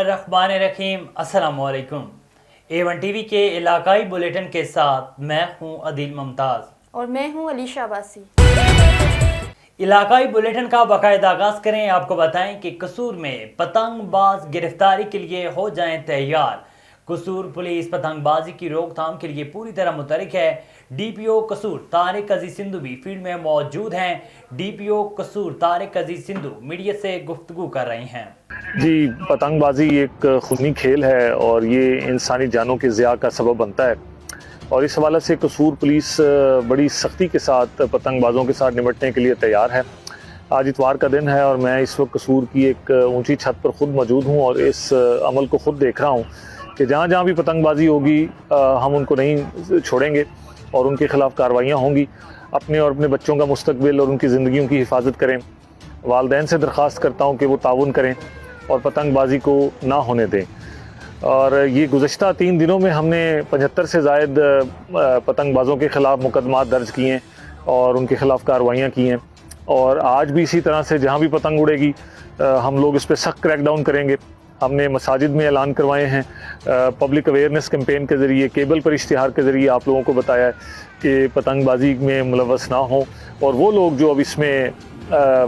बिस्मिल्लाहिर्रहमानिर्रहीम। अस्सलाम वालेकुम। A1 टीवी के इलाकाई बुलेटिन के साथ मैं हूं अदील मुमताज़ और मैं हूं अलीशा बासी। इलाकाई बुलेटिन का बाकायदा आगाज़ करें। आपको बताएं कि कसूर में पतंगबाज गिरफ्तारी के लिए हो जाएं तैयार। कसूर पुलिस पतंगबाजी की रोकथाम के लिए पूरी तरह मुतहरिक है। DPO कसूर तारिक अजीज सिंधु भी फील्ड में मौजूद हैं। DPO कसूर तारिक अजीज सिंधु मीडिया से गुफ्तगू कर रही हैं। जी, पतंगबाजी एक खूनी खेल है और ये इंसानी जानों के ज़िया का सबब बनता है और इस हवाले से कसूर पुलिस बड़ी सख्ती के साथ पतंगबाजों के साथ निपटने के लिए तैयार है। आज इतवार का दिन है और मैं इस वक्त कसूर की एक ऊंची छत पर ख़ुद मौजूद हूँ और इस अमल को ख़ुद देख रहा हूँ कि जहाँ जहाँ भी पतंगबाजी होगी हम उनको नहीं छोड़ेंगे और उनके ख़िलाफ़ कार्रवाइयाँ होंगी। अपने और अपने बच्चों का मुस्तकबिल और उनकी ज़िंदगियों की हिफाजत करें। वालिदैन से दरख्वास्त करता हूँ कि वो ताउन करें और पतंगबाजी को ना होने दें। और ये गुज़श्ता 3 दिनों में हमने 75 से ज़ायद पतंगबाजों के ख़िलाफ़ मुकदमात दर्ज किए हैं और उनके ख़िलाफ़ कार्रवाइयाँ की हैं और आज भी इसी तरह से जहाँ भी पतंग उड़ेगी हम लोग इस पर सख्त क्रैकडाउन करेंगे। हमने मसाजिद में ऐलान करवाए हैं, पब्लिक अवेयरनेस कैंपेन के ज़रिए, केबल पर इश्तिहार के ज़रिए आप लोगों को बताया है कि पतंगबाजी में मुलव्वस ना हो और वो लोग जो अब इसमें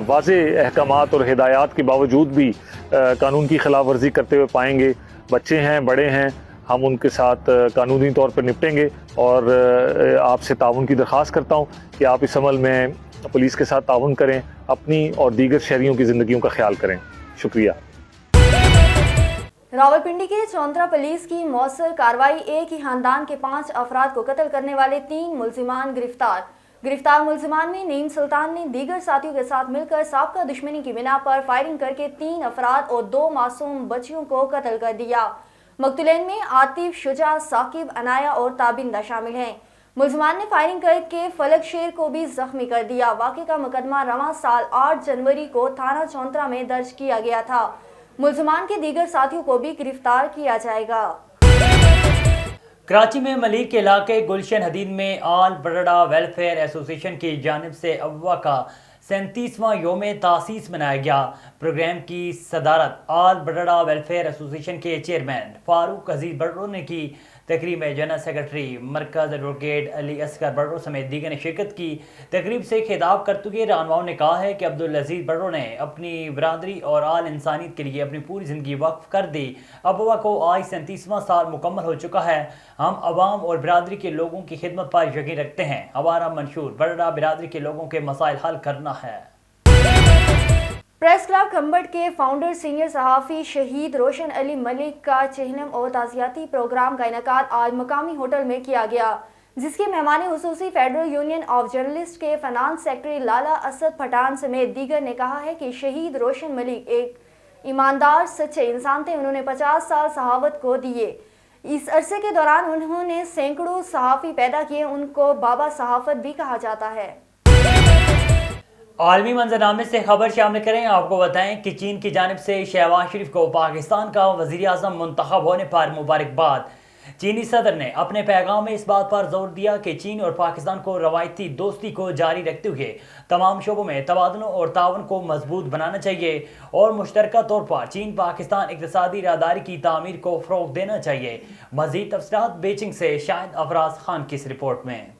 वाज़े अहकामात और हिदायत के बावजूद भी कानून की खिलाफ वर्जी करते हुए पाएंगे, बच्चे हैं, बड़े हैं, हम उनके साथ कानूनी तौर पर निपटेंगे। और आपसे ताउन की दरख्वास्त करता हूँ कि आप इस अमल में पुलिस के साथ ताउन करें, अपनी और दीगर शहरियों की ज़िंदगियों का ख्याल करें। शुक्रिया। रावलपिंडी के चौंतरा पुलिस की मौसर कार्रवाई, एक ही खानदान के 5 अफराद को कत्ल करने वाले 3 मुल्जिमान गिरफ्तार मुल्जिमान में नईम सुल्तान ने दीगर साथियों के साथ मिलकर साबका दुश्मनी की बिना पर फायरिंग करके 3 अफराद और 2 मासूम बच्चियों को कत्ल कर दिया। मकतूलैन में आतिफ, शुजा, साकिब, अनाया और ताबिंदा शामिल हैं। मुल्जिमान ने फायरिंग करके फलक शेर को भी जख्मी कर दिया। वाक़े का मुकदमा रवां साल 8 जनवरी को थाना चौंतरा में दर्ज किया गया था। मुल्जिमान के दीगर साथियों को भी गिरफ्तार किया जाएगा। कराची में मलिक के इलाके गुलशन हदीद में आल बरड़ा वेलफेयर एसोसिएशन की जानिब से अव्वा का 37वां योम तासीस मनाया गया। प्रोग्राम की सदारत आल बरड़ा वेलफेयर एसोसिएशन के चेयरमैन फारूक अजीज बर्रो ने की। तकरीब में जनरल सेक्रेटरी मरकज़ एडवोकेट अली असगर बर्रो समेत दीगर ने शिरकत की। तकरीब से खिताब करते हुए रहनुमाओं ने कहा है कि अब्दुल अजीज बर्रो ने अपनी बरादरी और आल इंसानियत के लिए अपनी पूरी ज़िंदगी वक्फ कर दी। अबवा को आज 37वां साल मुकम्मल हो चुका है। हम अवाम और बरादरी के लोगों की खिदमत पर यकीन रखते हैं। हमारा मंशूर बरड़ा बरादरी के लोगों के मसाइल हल करना है। प्रेस क्लब खंबट के फाउंडर सीनियर सहाफ़ी शहीद रोशन अली मलिक का चहलम और ताज़ियाती प्रोग्राम का इनेकाद आज मकामी होटल में किया गया, जिसके मेहमान हुसूसी फेडरल यूनियन ऑफ जर्नलिस्ट के फाइनेंस सेक्रेटरी लाला असद पठान समेत दीगर ने कहा है कि शहीद रोशन मलिक एक ईमानदार सच्चे इंसान थे। उन्होंने 50 साल सहावत को दिए। इस अरसे के दौरान उन्होंने सैकड़ों सहाफ़ी पैदा किए। उनको बाबा सहाफ़त भी कहा जाता है। आलमी मंजरनामे से खबर शामिल करें। आपको बताएं कि चीन की जानिब से शहबाज शरीफ को पाकिस्तान का वज़ीर आज़म मुंतखब होने पर मुबारकबाद। चीनी सदर ने अपने पैगाम में इस बात पर जोर दिया कि चीन और पाकिस्तान को रवायती दोस्ती को जारी रखते हुए तमाम शोबों में तबादलों और ताउन को मजबूत बनाना चाहिए और मुश्तरका तौर पर चीन पाकिस्तान इक़्तिसादी राहदारी की तामीर को फ़रोग़ देना चाहिए। मज़ीद तफ़सीलात बीजिंग से शाहिद अफराज खान की इस रिपोर्ट में।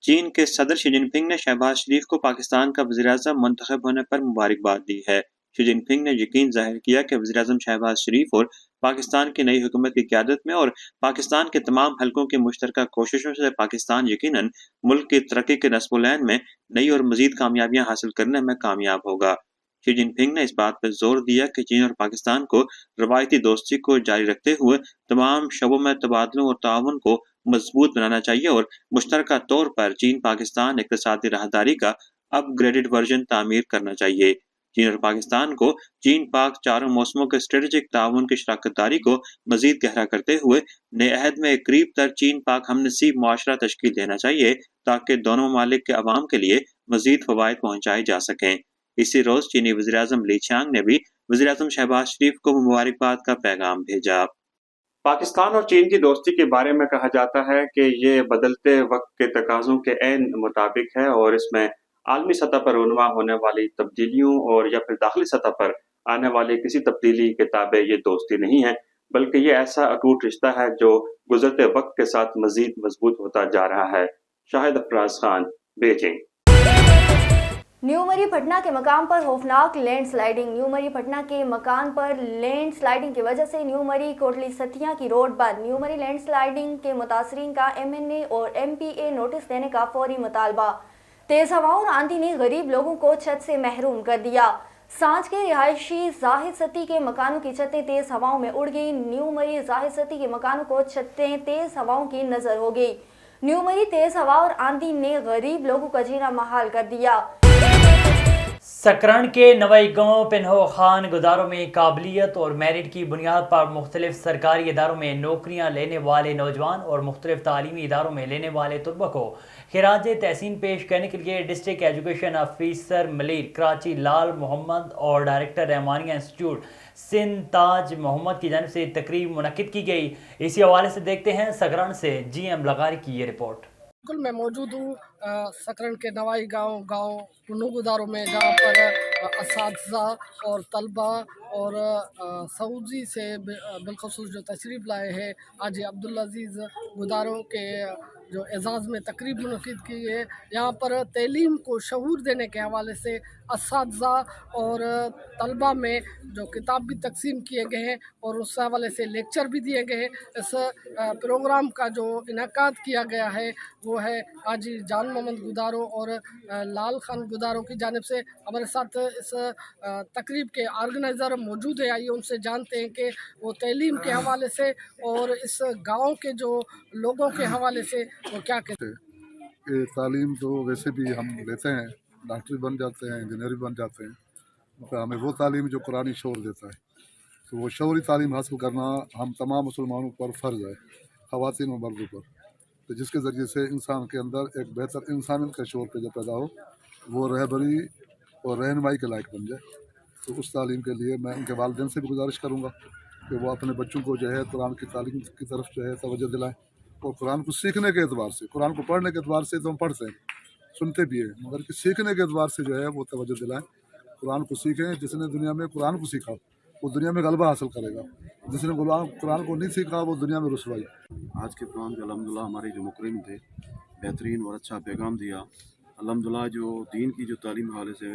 चीन के सदर शी जिनपिंग ने शहबाज शरीफ को पाकिस्तान का वज़ीर-ए-आज़म मुंतखब होने पर मुबारकबाद दी है। शी जिनपिंग ने यकीन जाहिर किया कि वज़ीर-ए-आज़म शहबाज शरीफ और पाकिस्तान की नई हुकूमत की क़यादत में और पाकिस्तान के तमाम हलकों की मुश्तरका कोशिशों से पाकिस्तान यकीनन मुल्क की तरक्की के नस्ब-ओ-लैन में नई और मज़ीद कामयाबियाँ हासिल करने में कामयाब होगा। शी जिनपिंग ने इस बात पर जोर दिया कि चीन और पाकिस्तान को रवायती दोस्ती को जारी रखते हुए तमाम शोबों में तबादलों और ताउन को मजबूत बनाना चाहिए और मुश्तरका तौर पर चीन पाकिस्तान इक़्तिसादी राहदारी का अपग्रेडेड वर्जन तामीर करना चाहिए। चीन और पाकिस्तान को चीन पाक चारों मौसमों के स्ट्रेटेजिक ताउन की शराकत दारी को मजीद गहरा करते हुए नए अहद में करीब तर चीन पाक हमनसीब मुआशरा तश्कील देना चाहिए ताकि दोनों ममालिक के अवाम के लिए मजीद फवायद पहुँचाए जा सकें। इसी रोज़ चीनी वज़ीर-ए-आज़म ली qiang ने भी वज़ीर-ए-आज़म शहबाज शरीफ को मुबारकबाद का पैगाम भेजा। पाकिस्तान और चीन की दोस्ती के बारे में कहा जाता है कि ये बदलते वक्त के तकाज़ों के ऐन मुताबिक है और इसमें आलमी सतह पर रुनवा होने वाली तब्दीलियों और या फिर दाखिली सतह पर आने वाली किसी तब्दीली के ताबे ये दोस्ती नहीं है, बल्कि ये ऐसा अटूट रिश्ता है जो गुजरते वक्त के साथ मजीद मजबूत होता जा रहा है। शाहिद अफराज खान, बीजिंग। न्यू मरी पटना के मकाम पर खौफनाक लैंडस्लाइडिंग। न्यू मरी पटना के मकान पर लैंडस्लाइडिंग की वजह से न्यू मरी कोटली सतिया की रोड बंद। न्यू मरी लैंडस्लाइडिंग के मुतासरीन का MNA और MPA नोटिस देने का फौरी मुतालबा। तेज हवाओं और आंधी ने गरीब लोगों को छत से महरूम कर दिया। सांझ के रिहायशी जाहिद सती के मकानों की छतें तेज हवाओं में उड़ गई। न्यू मरी जाहिद सती के मकानों को छतें तेज हवाओं की नजर हो गई। न्यू मरी तेज हवा और आंधी ने गरीब लोगों का जीना महाल कर दिया। सकरण के नवई गांव पिन्हो खान गुदारों में काबिलियत और मेरिट की बुनियाद पर मुख्तलिफ सरकारी इदारों में नौकरियां लेने वाले नौजवान और मुख्तलिफ तालीमी इदारों में लेने वाले तलबा को खिराज तहसीन पेश करने के लिए district education officer Malir Karachi Lal Mohammad और डायरेक्टर रहमानिया इंस्टीट्यूट सिंध ताज मोहम्मद की जानिब से तकरीब मुनक्किद की गई। इसी हवाले से देखते हैं सकरण से GM लगारी की ये रिपोर्ट। बिल्कुल मैं मौजूद हूँ सकरण के नवाई गांव पुनुगुदारों में, जहाँ पर असातिज़ा और तलबा और सऊदी से बिलखसूस जो तशरीफ़ लाए हैं हाजी अब्दुल अज़ीज़ गुदारों के जो एजाज़ में तकरीब मुनक़िद की है। यहाँ पर तालीम को शऊर देने के हवाले से असातिज़ा और तलबा में जो किताब भी तकसीम किए गए हैं और उस हवाले से लेक्चर भी दिए गए हैं। इस प्रोग्राम का जो इनेकाद किया गया है वो है हाजी जान मोहम्मद गुदारों और लाल खान गुदारों की जानिब से। हमारे साथ इस तकरीब के ऑर्गेनाइज़र मौजूद है, आइए उनसे जानते हैं कि वो तालीम के हवाले से और इस गाँव के जो लोगों के हवाले से वो क्या कहते हैं। तालीम तो वैसे भी हम लेते हैं, डॉक्टर बन जाते हैं, इंजीनियर बन जाते हैं, तो हमें वो तालीम जो कुरानी शौर देता है, तो वो शौरी तालीम हासिल करना हम तमाम मुसलमानों पर फ़र्ज़ है, ख़वातीन और मर्दों पर। तो जिसके ज़रिए से इंसान के अंदर एक बेहतर इंसानियत का शौर पैदा हो, वो रहबरी और रहनुमाई के लायक बन जाए। तो उस तालीम के लिए मैं उनके वालिदैन से भी गुजारिश करूँगा कि वो अपने बच्चों को जो है कुरान की तालीम की तरफ जो है तवज्जो दिलाएँ। और कुरान को सीखने के एतबार से, कुरान को पढ़ने के एतबार से तो हम पढ़ते हैं, सुनते भी हैं, मगर कि सीखने के एतबार से जो है वो तवज्जो दिलाएँ। कुरान को सीखें। जिसने दुनिया में कुरान को सीखा वो दुनिया में गलबा हासिल करेगा, जिसने कुरान को नहीं सीखा वो दुनिया में रुसवाई। आज के प्रोग्राम के अल्हम्दुलिल्लाह हमारे जो मुकर्रिम थे बेहतरीन और अच्छा पैगाम दिया। अल्हम्दुलिल्लाह जो दीन की जो तालीम हवाले से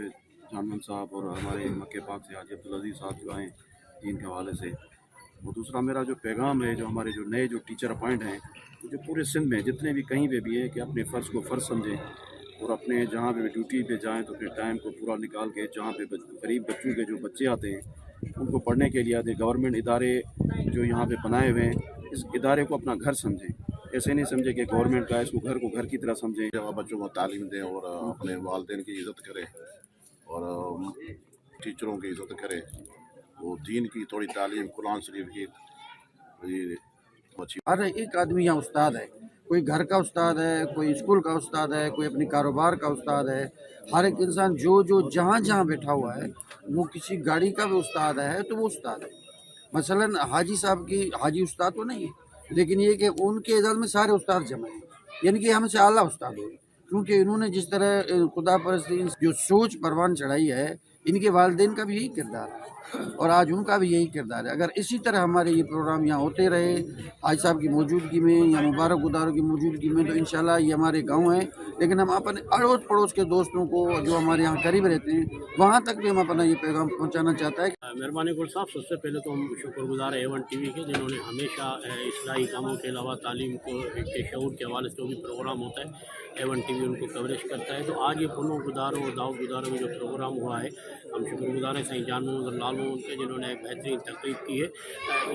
जामन साहब और हमारे मक्के पाक से हाजी अब्दुल अज़ीज़ साहब जो आए दीन के हवाले से, और दूसरा मेरा जो पैगाम है, जो हमारे जो नए जो टीचर अपॉइंट हैं, तो जो पूरे सिंध में जितने भी कहीं पे भी है कि अपने फ़र्ज़ को फ़र्ज़ समझें और अपने जहाँ पे ड्यूटी पे जाएं तो अपने टाइम को पूरा निकाल के जहाँ पे गरीब बच्चों के जो बच्चे आते हैं उनको पढ़ने के लिए आते, गवर्नमेंट इदारे जो यहाँ पे बनाए हुए हैं, इस इदारे को अपना घर समझें। ऐसे नहीं समझे कि गवर्नमेंट का, इसको घर को घर की तरह समझें। जब बच्चों को तालीम दें और अपने वालिदैन की इज़्ज़त करें और टीचरों की इज़्ज़त करें, वो दीन की थोड़ी तालीम कुरान शरीफ की अच्छी। हर एक आदमी यहाँ उस्ताद है, कोई घर का उस्ताद है, कोई स्कूल का उस्ताद है, कोई अपनी कारोबार का उस्ताद है। हर एक इंसान जो जहाँ जहाँ बैठा हुआ है वो किसी गाड़ी का भी उस्ताद है तो वो उस्ताद है। मसलन हाजी साहब की हाजी उस्ताद तो नहीं है, लेकिन ये कि उनके इजाज़त में सारे उस्ताद जमा हैं, यानी कि हमसे आला उस्ताद हो, क्योंकि इन्होंने जिस तरह खुदा परस्ती जो सोच परवान चढ़ाई है, इनके वालिदैन का भी यही किरदार है और आज उनका भी यही किरदार है। अगर इसी तरह हमारे ये प्रोग्राम यहाँ होते रहे हाजी साहब की मौजूदगी में या मुबारक गुदारों की मौजूदगी में, तो इंशाल्लाह ये हमारे गांव है। लेकिन हम अपने अड़ोस पड़ोस के दोस्तों को जो हमारे यहाँ करीब रहते हैं वहाँ तक भी हम अपना ये पैगाम पहुँचाना चाहता है। मेहरबानी गुल साहब, सबसे पहले तो हम शुक्रगुजार है A1 TV के, जिन्होंने हमेशा इस्लाही कामों के अलावा तालीम के शऊर के हवाले से जो भी प्रोग्राम होता है A1 TV उनको कवरेज करता है। तो आज ये पुनः गुदारों और दाऊद गुदारों में जो प्रोग्राम हुआ है, हम शुक्रगुजार हैं सही जान मोहम्मद और लाल मोहम्मद के, जिन्होंने एक बेहतरीन तकरीब की है।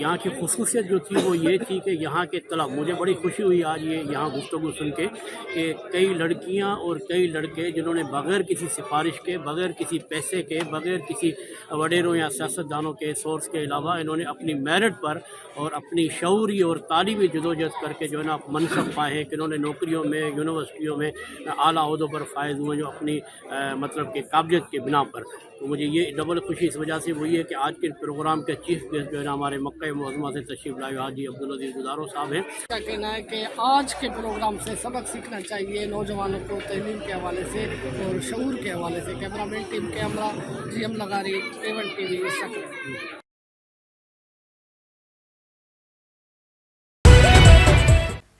यहाँ की खसूसियत जो थी वो ये थी कि यहाँ के तलब, मुझे बड़ी खुशी हुई आज ये यहाँ गुफ्तगू सुन के कि कई लड़कियाँ और कई लड़के जिन्होंने बग़ैर किसी सिफारिश के, बग़ैर किसी पैसे के, बग़ैर किसी वडेरों या सियासतदानों के सोर्स के अलावा इन्होंने अपनी मेरिट पर और अपनी शऊरी और तालीमी जदोजहद करके जो है ना मनसब पाए हैं कि इन्होंने नौकरियों में, यूनिवर्सिटियों में आला ओहदों पर फायज हुए, जो अपनी मतलब कि काबिलियत के बिना पर। तो मुझे ये डबल खुशी इस वजह से हुई है कि आज के प्रोग्राम के चीफ गेस्ट जो है ना हमारे मक्का मुअज़्ज़मा से तशरीफ़ लाए हाजी अब्दुल अज़ीज़ गुज़ारो साहब हैं। क्या कहना है कि आज के प्रोग्राम से सबक सीखना चाहिए नौजवानों को तहलीम के हवाले से और शऊर के हवाले से। कैमरामैन टीम के हमरा GM लगारी A1 TV सकल।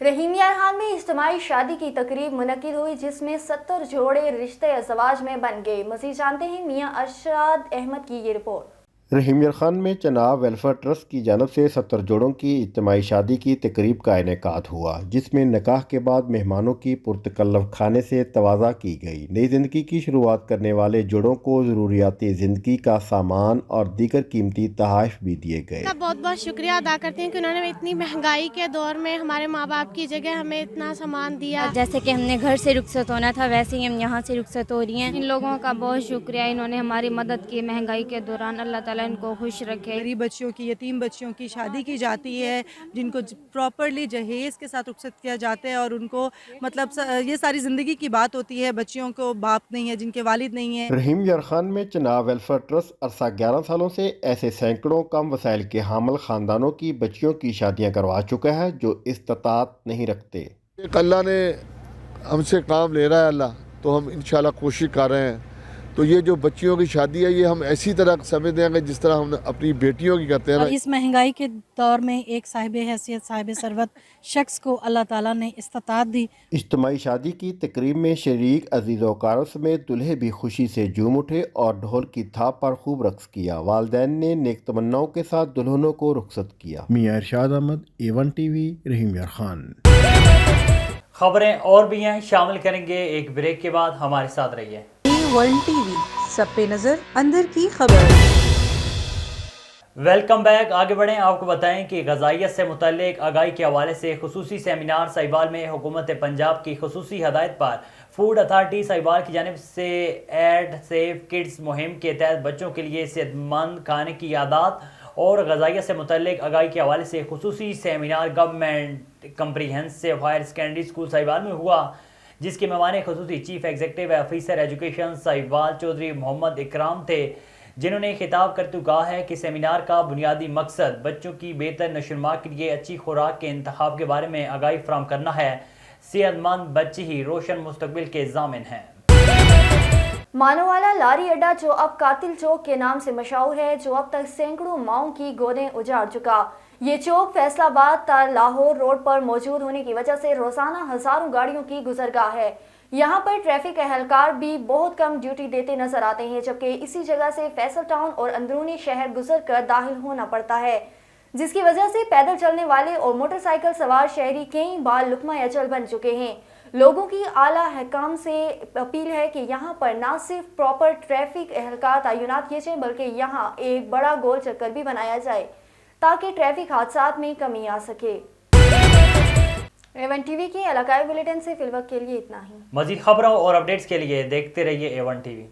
रहीम यार खान में इज्तिमाई शादी की तकरीब मुनक्किद हुई जिसमें 70 जोड़े रिश्ते अज़वाज में बन गए। मज़ीद जानते हैं मियां अरशद अहमद की ये रिपोर्ट। रहीम यार खान में चनाब वेलफेयर ट्रस्ट की जानब से 70 जोड़ों की इज्तिमाई शादी की तकरीब का इनेकाद हुआ, जिसमें निकाह के बाद मेहमानों की पुरतकल्लफ खाने से तवाज़ा की गई। नई ज़िंदगी की शुरुआत करने वाले जोड़ों को ज़रूरियाती ज़िंदगी का सामान और दीगर कीमती तोहफ़े भी दिए गए। बहुत बहुत शुक्रिया अदा करते हैं कि उन्होंने इतनी महंगाई के दौर में हमारे माँ बाप की जगह हमें इतना सामान दिया। जैसे कि हमने घर से रुखसत होना था वैसे ही हम यहाँ से रुखसत हो रही हैं। इन लोगों का बहुत शुक्रिया, इन्होंने हमारी मदद की महंगाई के दौरान। अल्लाह ताला इनको खुश रखे। गरीब बच्चियों की, यतीम बच्चियों की शादी की जाती है, जिनको प्रॉपरली जहेज़ के साथ रुखसत किया जाता है और उनको मतलब ये सारी ज़िंदगी की बात होती है। बच्चियों को बाप नहीं है, जिनके वालिद नहीं है। रहीम यार खान में चनाब वेलफेयर ट्रस्ट अरसा 11 सालों से ऐसे सैकड़ों कम वसाइल के हामिल ख़ानदानों की बच्चियों की शादियाँ करवा चुका है जो इस्तात नहीं रखते। अल्लाह ने हमसे काम ले रहा है अल्लाह, तो हम इंशाल्लाह कोशिश कर रहे हैं। तो ये जो बच्चियों की शादी है ये हम ऐसी तरह समझ देंगे जिस तरह हम अपनी बेटियों की करते हैं। इस महंगाई के दौर में एक साहिब हैसियत साहिब सरवत शख्स को अल्लाह ताला ने इस्तात दी। इज्तिमाई शादी की तकरीब में शरीक अजीज़ वकारों समेत दुल्हे भी खुशी से झूम उठे और ढोल की थाप पर खूब रक्स किया। वालिदैन ने नेक तमन्नाओं के साथ दुल्हनों को रुखसत किया। मियां अरशद अहमद, A1 TV, रहीम यार खान। खबरें और भी हैं, शामिल करेंगे एक ब्रेक के बाद। हमारे साथ रहिए। A1 TV, सब पे नजर, अंदर की खबर। Welcome back. आगे बढ़ें, आपको बताएं कि ग़ज़ाइयत से मुतल्लिक आगाही के हवाले से खुसूसी सेमिनार साहिवाल में हुकूमत पंजाब की खुसूसी हदायत पर फूड अथॉरिटी साहिवाल की जानिब से एड सेफ किड्स मुहिम के तहत बच्चों के लिए सेहतमंद खाने की आदत और ग़ज़ाइयत से मुतल्लिक आगाही के हवाले से खुसूसी seminar government comprehensive higher secondary school Sahiwal में हुआ, जिसके मेहमान खुसूसी chief executive officer education Sahiwal Chaudhry Mohammad Ikram थे, जिन्होंने खिताब करते कहा है कि सेमिनार का बुनियादी मकसद बच्चों की बेहतर नशोनुमा के लिए अच्छी खुराक के इंतखाब के बारे में आगाही फराहम करना है। सेहतमंद बच्चे ही रोशन मुस्तकबिल के ज़ामिन हैं। मानोवाला लारी अड्डा जो अब कातिल चौक के नाम से मशहूर है, जो अब तक सैकड़ों माओं की गोदें उजाड़ चुका। ये चौक फैसलाबाद ता लाहौर रोड पर मौजूद होने की वजह से रोजाना हजारों गाड़ियों की गुजरगाह है। यहाँ पर ट्रैफिक एहलकार भी बहुत कम ड्यूटी देते नजर आते हैं, जबकि इसी जगह से फैसल टाउन और अंदरूनी शहर गुजर कर दाखिल होना पड़ता है, जिसकी वजह से पैदल चलने वाले और मोटरसाइकिल सवार शहरी कई बार लुकमा अचल बन चुके हैं। लोगों की आला हकाम से अपील है कि यहाँ पर न सिर्फ प्रॉपर ट्रैफिक एहलकार तैनात किए जाएं, बल्कि यहाँ एक बड़ा गोल चक्कर भी बनाया जाए ताकि ट्रैफिक हादसात में कमी आ सके। A1 TV के इलाकाई बुलेटिन से फिलवक्त के लिए इतना ही। मज़ीद खबरों और अपडेट्स के लिए देखते रहिए A1 TV।